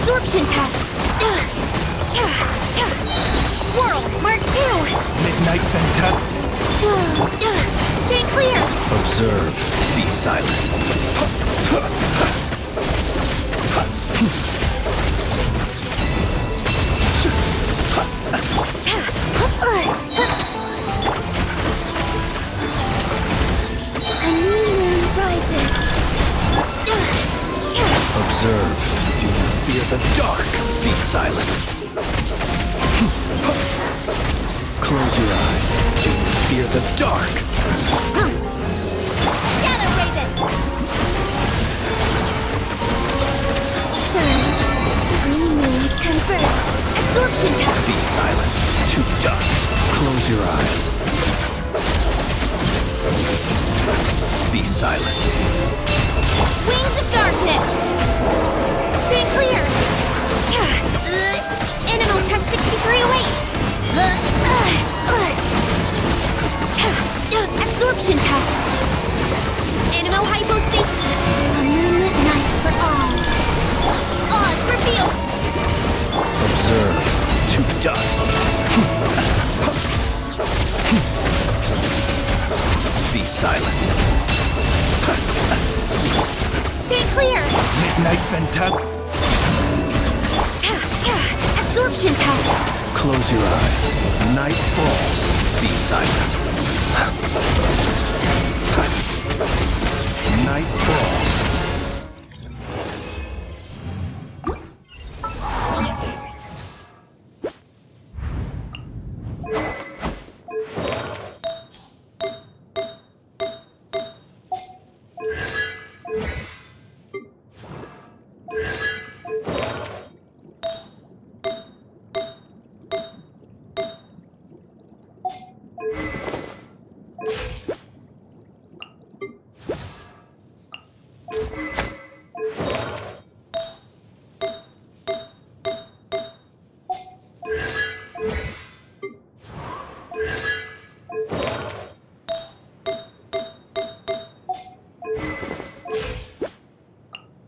Absorption test. Swirl, Mark 2. Midnight Venta. Stay clear. Observe. Be silent. A new moon rises. Observe. Do you fear the dark? Be silent. Close your eyes. Do you fear the dark? Shadow Raven. Surge. New moons convert. Absorption test. Be silent. To dust. Close your eyes. Be silent. Wings of darkness. Stay clear. Animal test 6308. Absorption test. Animal hypostasis. A moonlit night for all. Oz revealed. Observe. To dust. Be silent. Stay clear. Midnight Venta. Absorption test. Close your eyes. Night falls. Be silent. Night falls.